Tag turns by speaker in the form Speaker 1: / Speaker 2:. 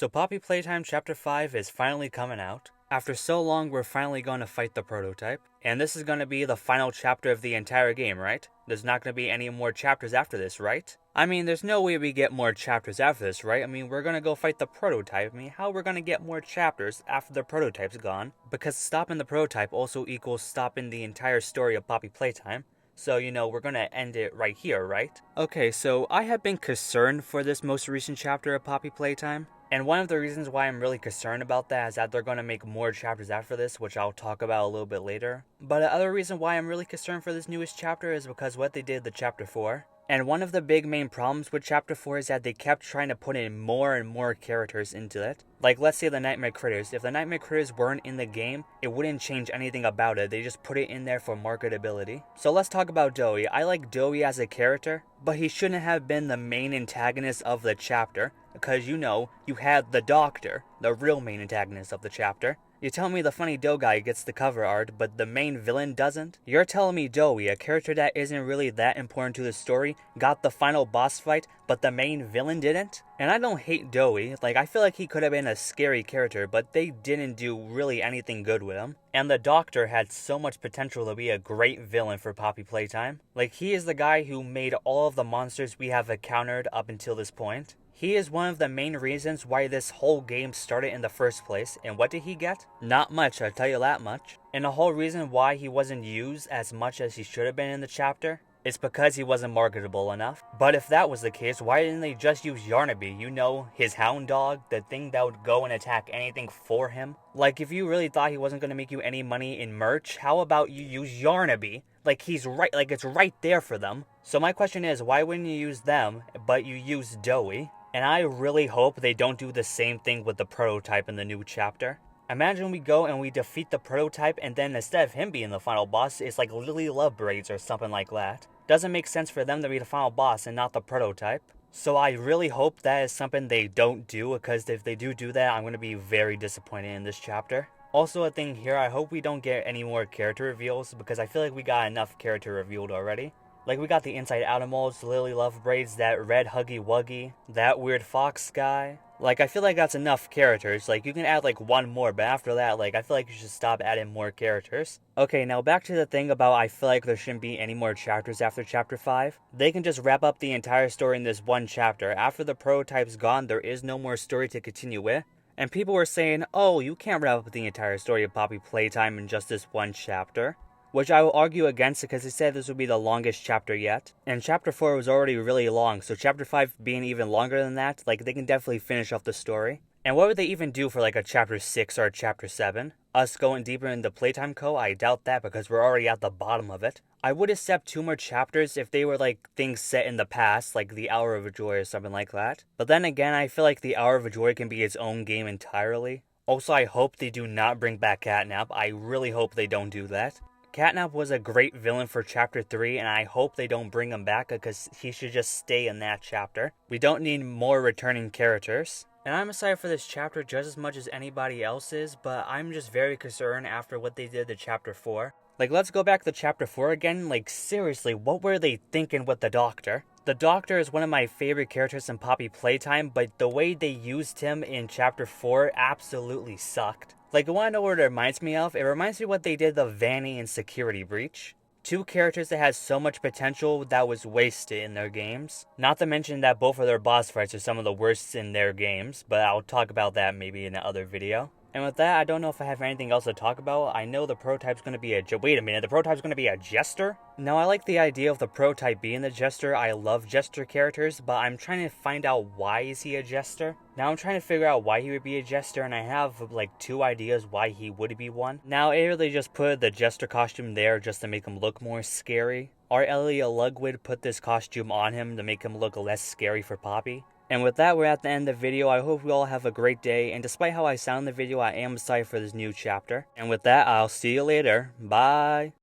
Speaker 1: So Poppy Playtime Chapter 5 is finally coming out. After so long, we're finally going to fight the prototype. And this is going to be the final chapter of the entire game, right? There's not going to be any more chapters after this, right? I mean, there's no way we get more chapters after this, right? I mean, we're going to go fight the prototype. I mean, how we're going to get more chapters after the prototype's gone? Because stopping the prototype also equals stopping the entire story of Poppy Playtime. So, we're going to end it right here, right? Okay, so I have been concerned for this most recent chapter of Poppy Playtime. And one of the reasons why I'm really concerned about that is that they're going to make more chapters after this, which I'll talk about a little bit later. But the other reason why I'm really concerned for this newest chapter is because what they did to Chapter 4. And one of the big main problems with Chapter 4 is that they kept trying to put in more and more characters into it. Like, let's say the Nightmare Critters. If the Nightmare Critters weren't in the game, it wouldn't change anything about it. They just put it in there for marketability. So let's talk about Doughy. I like Doughy as a character, but he shouldn't have been the main antagonist of the chapter. Because, you had the Doctor, the real main antagonist of the chapter. You tell me the funny Dough guy gets the cover art, but the main villain doesn't? You're telling me Doughy, a character that isn't really that important to the story, got the final boss fight, but the main villain didn't? And I don't hate Doughy, I feel like he could have been a scary character, but they didn't do really anything good with him. And the Doctor had so much potential to be a great villain for Poppy Playtime. He is the guy who made all of the monsters we have encountered up until this point. He is one of the main reasons why this whole game started in the first place, and what did he get? Not much, I'll tell you that much. And the whole reason why he wasn't used as much as he should have been in the chapter is because he wasn't marketable enough. But if that was the case, why didn't they just use Yarnaby? His hound dog, the thing that would go and attack anything for him? If you really thought he wasn't going to make you any money in merch, how about you use Yarnaby? He's right, it's right there for them. So my question is, why wouldn't you use them, but you use Doughy? And I really hope they don't do the same thing with the prototype in the new chapter. Imagine we go and we defeat the prototype, and then instead of him being the final boss, it's like Lily Lovebraids or something like that. Doesn't make sense for them to be the final boss and not the prototype. So I really hope that is something they don't do, because if they do that, I'm going to be very disappointed in this chapter. Also a thing here, I hope we don't get any more character reveals, because I feel like we got enough character revealed already. We got the Inside Animals, Lily Lovebraids, that Red Huggy Wuggy, that weird fox guy. I feel like that's enough characters. You can add one more, but after that, I feel like you should stop adding more characters. Okay, now back to the thing about I feel like there shouldn't be any more chapters after Chapter 5. They can just wrap up the entire story in this one chapter. After the prototype's gone, there is no more story to continue with. And people were saying, oh, you can't wrap up the entire story of Poppy Playtime in just this one chapter. Which I will argue against, because they said this would be the longest chapter yet. And Chapter 4 was already really long, so Chapter 5 being even longer than that, they can definitely finish off the story. And what would they even do for a Chapter 6 or a Chapter 7? Us going deeper into Playtime Co? I doubt that, because we're already at the bottom of it. I would accept 2 more chapters if they were things set in the past, like the Hour of Joy or something like that. But then again, I feel like the Hour of Joy can be its own game entirely. Also, I hope they do not bring back Catnap. I really hope they don't do that. Catnap was a great villain for Chapter 3, and I hope they don't bring him back, because he should just stay in that chapter. We don't need more returning characters. And I'm excited for this chapter just as much as anybody else is, but I'm just very concerned after what they did to Chapter 4. Let's go back to Chapter 4 again. Seriously, what were they thinking with the Doctor? The Doctor is one of my favorite characters in Poppy Playtime, but the way they used him in Chapter 4 absolutely sucked. You want to know what it reminds me of? It reminds me of what they did to Vanny in Security Breach. 2 characters that had so much potential that was wasted in their games. Not to mention that both of their boss fights are some of the worst in their games, but I'll talk about that maybe in another video. And with that, I don't know if I have anything else to talk about. I know the prototype's going to be wait a minute, the prototype's going to be a jester? Now, I like the idea of the prototype being the jester. I love jester characters, but I'm trying to find out why is he a jester. Now, I'm trying to figure out why he would be a jester, and I have 2 ideas why he would be one. Now, I really just put the jester costume there just to make him look more scary. Or Elliot Lugwood put this costume on him to make him look less scary for Poppy. And with that, we're at the end of the video. I hope you all have a great day, and despite how I sound in the video, I am excited for this new chapter. And with that, I'll see you later. Bye!